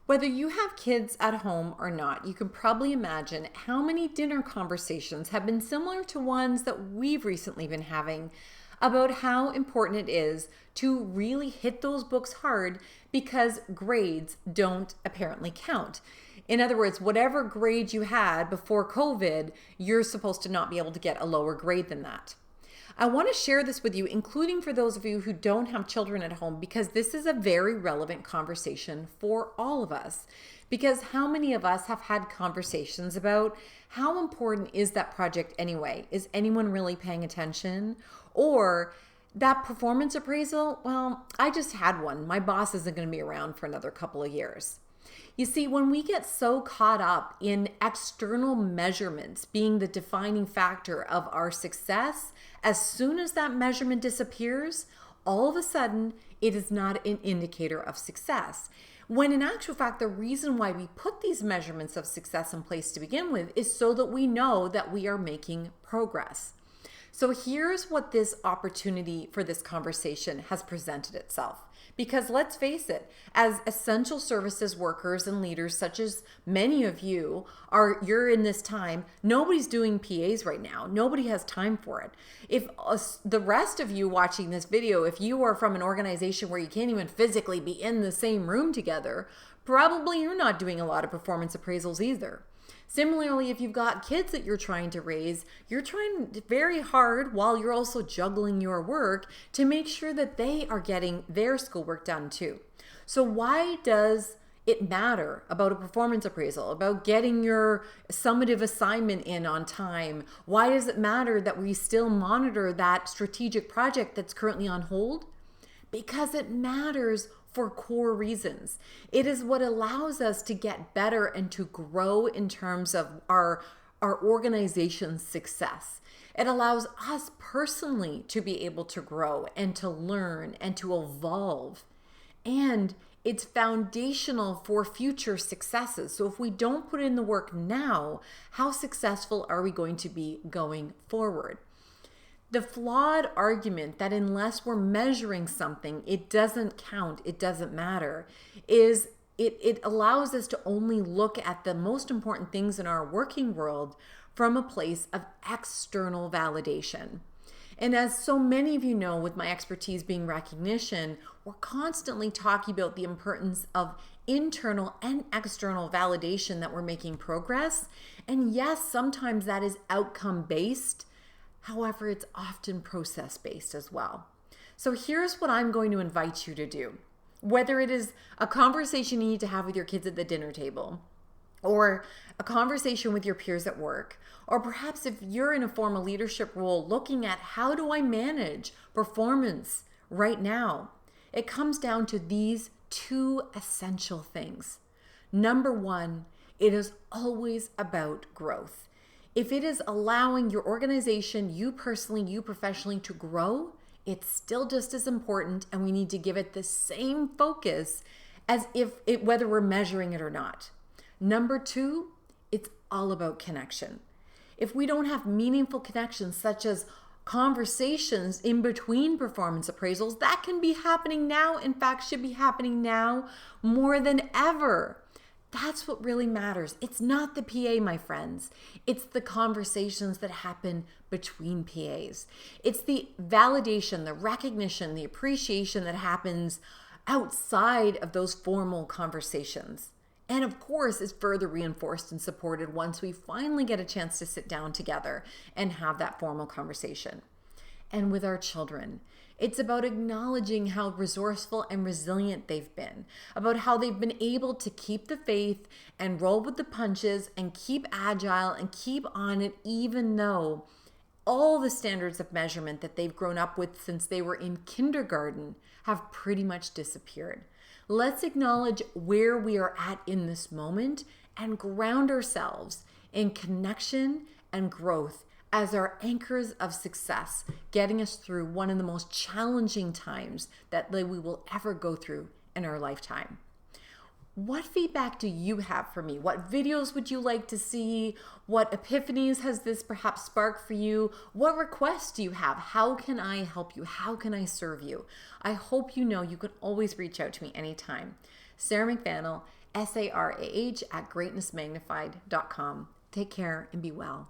Whether you have kids at home or not, you can probably imagine how many dinner conversations have been similar to ones that we've recently been having about how important it is to really hit those books hard because grades don't apparently count. In other words, whatever grade you had before COVID, you're supposed to not be able to get a lower grade than that. I want to share this with you, including for those of you who don't have children at home, because this is a very relevant conversation for all of us. Because how many of us have had conversations about how important is that project anyway? Is anyone really paying attention? Or that performance appraisal, well, I just had one. My boss isn't going to be around for another couple of years. You see, when we get so caught up in external measurements being the defining factor of our success, as soon as that measurement disappears, all of a sudden, it is not an indicator of success. When in actual fact, the reason why we put these measurements of success in place to begin with is so that we know that we are making progress. So here's what this opportunity for this conversation has presented itself. Because let's face it, as essential services workers and leaders, such as many of you you're in this time, nobody's doing PAs right now. Nobody has time for it. If the rest of you watching this video, if you are from an organization where you can't even physically be in the same room together, probably you're not doing a lot of performance appraisals either. Similarly, if you've got kids that you're trying to raise, you're trying very hard while you're also juggling your work to make sure that they are getting their schoolwork done too. So why does it matter about a performance appraisal, about getting your summative assignment in on time? Why does it matter that we still monitor that strategic project that's currently on hold? Because it matters for core reasons. It is what allows us to get better and to grow in terms of our organization's success. It allows us personally to be able to grow and to learn and to evolve. And it's foundational for future successes. So if we don't put in the work now, how successful are we going to be going forward? The flawed argument that unless we're measuring something, it doesn't count, it doesn't matter, is it allows us to only look at the most important things in our working world from a place of external validation. And as so many of you know, with my expertise being recognition, we're constantly talking about the importance of internal and external validation that we're making progress. And yes, sometimes that is outcome-based. However, it's often process-based as well. So here's what I'm going to invite you to do. Whether it is a conversation you need to have with your kids at the dinner table, or a conversation with your peers at work, or perhaps if you're in a formal leadership role looking at how do I manage performance right now, it comes down to these two essential things. Number one, it is always about growth. If it is allowing your organization, you personally, you professionally to grow, it's still just as important, and we need to give it the same focus as whether we're measuring it or not. Number two, it's all about connection. If we don't have meaningful connections, such as conversations in between performance appraisals, that can be happening now. In fact, should be happening now more than ever. That's what really matters. It's not the PA, my friends. It's the conversations that happen between PAs. It's the validation, the recognition, the appreciation that happens outside of those formal conversations. And of course, is further reinforced and supported once we finally get a chance to sit down together and have that formal conversation. And with our children, it's about acknowledging how resourceful and resilient they've been, about how they've been able to keep the faith and roll with the punches and keep agile and keep on it, even though all the standards of measurement that they've grown up with since they were in kindergarten have pretty much disappeared. Let's acknowledge where we are at in this moment and ground ourselves in connection and growth as our anchors of success, getting us through one of the most challenging times that we will ever go through in our lifetime. What feedback do you have for me? What videos would you like to see? What epiphanies has this perhaps sparked for you? What requests do you have? How can I help you? How can I serve you? I hope you know you can always reach out to me anytime. Sarah McVanel, SARAH at greatnessmagnified.com. Take care and be well.